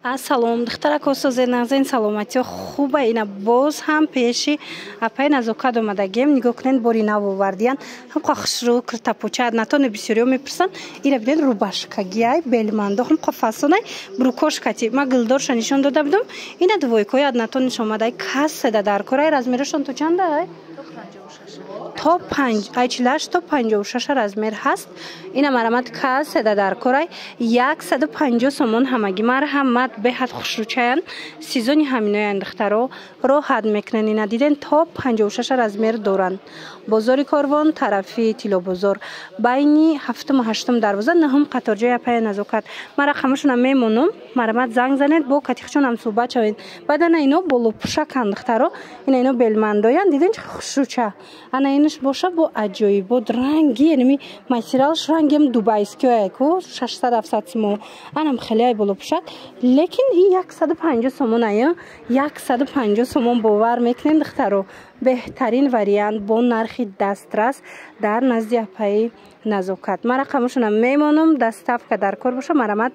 Ассалом, духтарак осозе нағзин саломатиё хуба ина боз ҳам пеши апай назокат омадагем нигоҳ кунед бори нав овардиян ҳамқа хушрӯ киртапоча натони бисёриё мепурсан ира бинед рубашкагиай белмандо ҳамқа фасонай брукошкати ма гилдорша нишон дода будам ина двойкои аднатониш омадай касседа дар корай размерашон то чандай то 5 то 56 размер ҳаст ина марамат касседа дар корай 150 сомон ҳамаги марҳамат беҳад хушрӯчаян сезони ҳаминоян духтаро роҳат мекунен ина диден то 56 размер доранд бозори корвон тарафи тилобозор байни 7-8 дарвоза наҳум қаторҷои апай назокат мара хамашона мемонам марамат занг занед бо катихчонам суҳбат шавед баъдана ино болопушакан духтаро ина ино белмандоян диден чӣ хушрӯча ана иниш боша бо аҷоибот ранги яъни материалш рангем дубайскиояку 600-700 симо анам хеле болопушак лекин ин 150 сомон ая 150 сомон бовар мекунен духтаро беҳтарин вариант бо нархи дастрас дар назди апаи назокат ма рақамашонам мемонам доставка дар кор боша марамат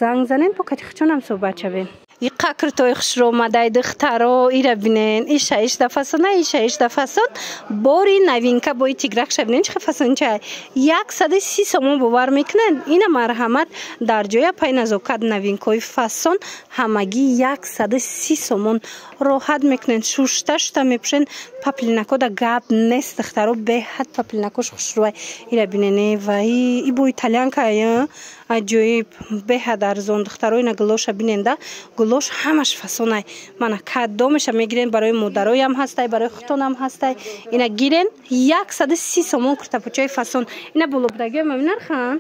занг занен бо катихчонам суҳбат шавем иқа киртои хушрӯ омадай духтаро ира бинен иша ишда фасона иша ишда фасон бори навинка бои тигракша бинен чӣ фасончай 130 сомон бовар мекунен ина марҳамат дар ҷои апай назокат навинкои фасон ҳамаги 130 сомон роҳат мекунен шушта шушта мепӯшен паплинакода гап нест духтаро беҳад паплинакош хушрӯай ира бинене вай и бо итальянкая аҷоиб беҳад арзон духтаро ина гулоша биненда гулош ҳамаш фасонай мана кадомеша мегирен барои модароям ҳастай барои хутонам ҳастай ина гирен 130 сомон куртапочаи фасон ина болобудагиё мабинархан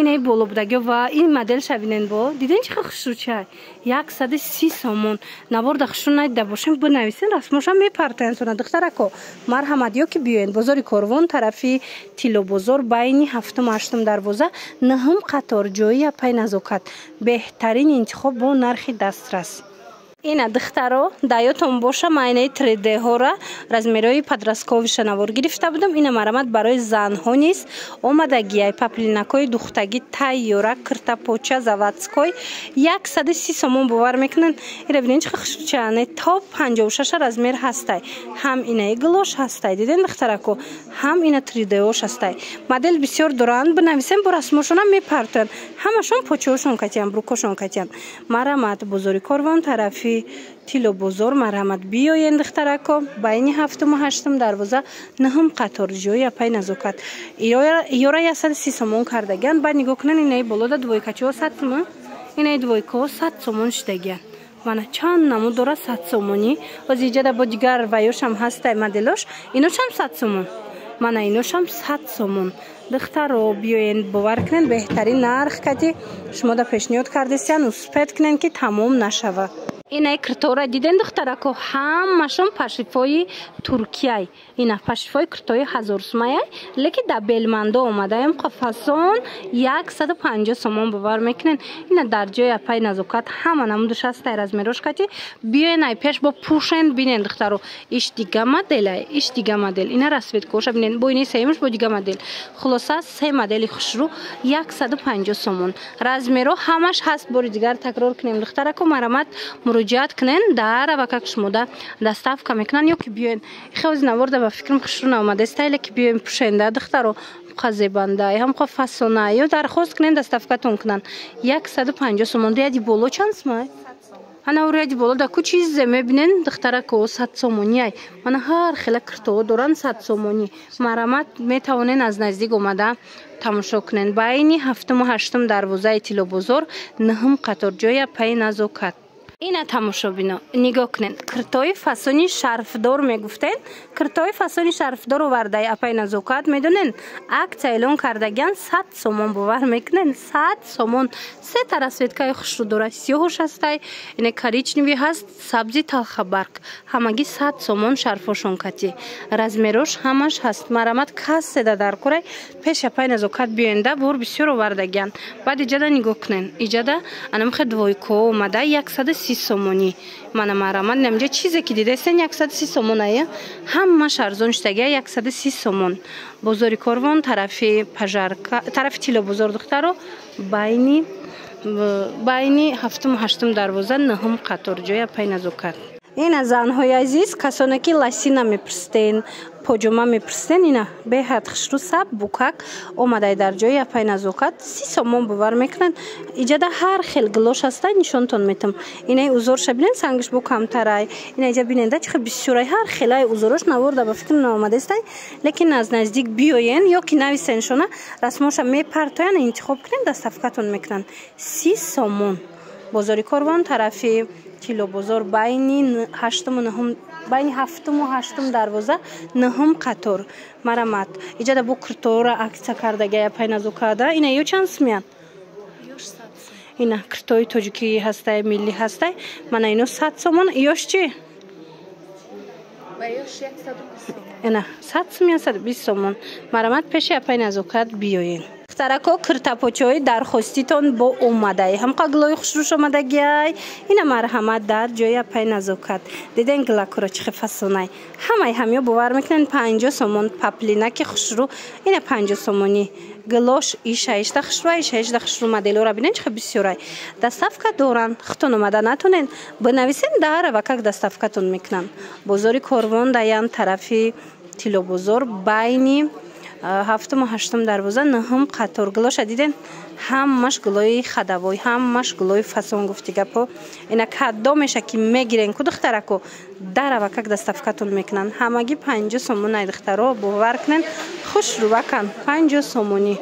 ина болобудагиё ва ин моделша бинен бо диден чӣ хушрӯчай 130 сомон наборда хушрӯ найда бошем бинависен расмоша мепартояндсона духтарако марҳамат ёки биёен бозори корвон тарафи тилобозор байни 7-8 дарвоза наҳум қатор ҷои апай назокат беҳтарин интихоб бо нархи дастрас ина духтаро даётон боша майнаи 3D-ҳора размерои подростковиша навор гирифта будам ина марамат барои занҳо низ омадагиай паплинакои духтагӣ тайёра киртапоча заводской 130 сомон бовар мекунен ира бинен чӣ хушрӯчаане то 56 размер ҳастай ҳам инаи глош ҳастай диден духтарако ҳам ина 3D-ош ҳастай модел бисёр доранд бинависен бо расмошона мепартоянд ҳамашон почаҳошон катиянд брукошон катиянд марамат бозори корвон тарафи тилобозор марҳамат биёен духтарако байни 7-8 дарвоза наҳум қатор ҷои апай назокат ёра 130 сомон кардагиян баъд нигоҳ кунен инаи болода двойкачиҳо 100 сомон инаи двойкаҳо 100 сомон шудагиян мана чанд намуд дора 100 сомонӣ озиҷада бо дигар ваёшам ҳастай моделош иношам 100 сомон мана иношам 100 сомон духтаро биёен бовар кунен беҳтарин нарх кати шумо да пешниҳод кардесиян успед кунен ки тамом нашава инаи киртоора диден духтарако ҳамашон пашифои туркияй ина пашифои киртои 1000 сумаяй лекин да белмандо омадаем қафасон 150 сомон бовар мекунен ина дар ҷои апай назокат ҳама намудаш ҳастай размерош кати биёен ай пеш бо пушен бинен духтаро иш дига моделай иш дига модел ина расветкоша бинен бо ини сеимаш бо дига модел хулоса се модели хушрӯ 150 сомон размеро ҳамаш ҳаст бори дигар такрор кунем духтарако марамат муроҷиат кунен дар авакак шумода доставка мекунан ёки биёен хелози наворда ба фикрам хушрӯ наомадестай леки биёен пушенда духтаро қазебандай ҳамқа фасонай ё дархост кунен доставкатон кунан 150 сомон ряди боло чанд сумай ана ряди боло да ку чизе мебинен духтарако 100 сомонияй мана ҳар хела киртоҳо доранд 100 сомонӣ марамат метавонен аз наздик омада тамошо кунен байни 7-8 дарвозаи тилобозор наҳум қатор ҷои апаи назокат ина тамошобино нигоҳ кунен киртои фасони шарфдор мегуфтен киртои фасони шарфдор овардаи апай назокат медонен акция эълон кардагиян 100 сомон бовар мекунен 100 сомон се та расветкаи хушрӯ дора сиёҳош ҳастай ина коричневӣ ҳаст сабзи талхабарг ҳамаги 100 сомон шарфошон кати размерош ҳамаш ҳаст марамат касседа дар корай пеш апай назокат биёенда бор бисёр овардагиян баъд иҷада нигоҳ кунен иҷада анамихе двойко омада 130 сомонӣ мана марамат намҷа чизе ки дидестен 130 сомон ая ҳамаш арзон шудагия 130 сомон бозори корвон тарафи пажарка тарафи тилобозор духтаро байни байни ҳафтум ҳаштум дарвоза наҳум қатор ҷоя пай назокат. Ина занҳои азиз, касоне ки ласина мепирстен, поҷома мепирстен, ина беҳад хушрӯ саб букак омадай дар ҷои апай назокат 30 сомон бовар мекунанд. Иҷада ҳар хел гилош ҳастай нишонтон метам. Инаи узорша бинен сангиш бо камтарай. Ина иҷа биненда чихе бисёрай ҳар хелай узорош наворда ба фикр наомадастай. Лекин аз наздик биёен ё ки нависен шона расмоша мепартоян интихоб кунен дастафкатон мекунанд. 30 сомон. Бозори Корвон тарафи Тило бозор байни ҳафтуму ҳаштум дарвоза наҳум қатор. Марамат. Иҷада бу киртора акция кардагая пай назокада. Ина ё чанд смеян? Ина киртои тоҷикӣ ҳастай, миллӣ ҳастай. Мана ино 100 сомон. Ёш чи? Ба ёш 120 сомон. Ина 100 сомон 120 сомон. Марамат пеши апай назокат биёен. Тарако киртапочои дархоститон бо омадай. Ҳамқа гилои хушрӯш омадагиай. Ина марҳамат дар ҷои апай назокат. Диден гилакуро чихе фасонай. Ҳамаи ҳамё бовар мекунен 50 сомон. Паплинаки хушрӯ. Ина 50 сомони. Гилош иша ишта хушрӯ моделора бинен чихе бисёрай. Дастафка доран. Хитон омада натонен. Бинависен дарава как дастафкатон мекунан. Бозори Корвон даян тарафи Тило бозор байни ҳафтум ҳаштум дарвоза наҳум қатор. Гилоша диден ҳамаш гилои хадавой, ҳамаш гилои фасон гуфти гапо. Ина каддо меша ки мегирен ку духтарако дарава как дастафкатон мекунан. Ҳамаги 50 сомон ай духтаро бовар кунен. Хушрӯ вакан 50 сомони.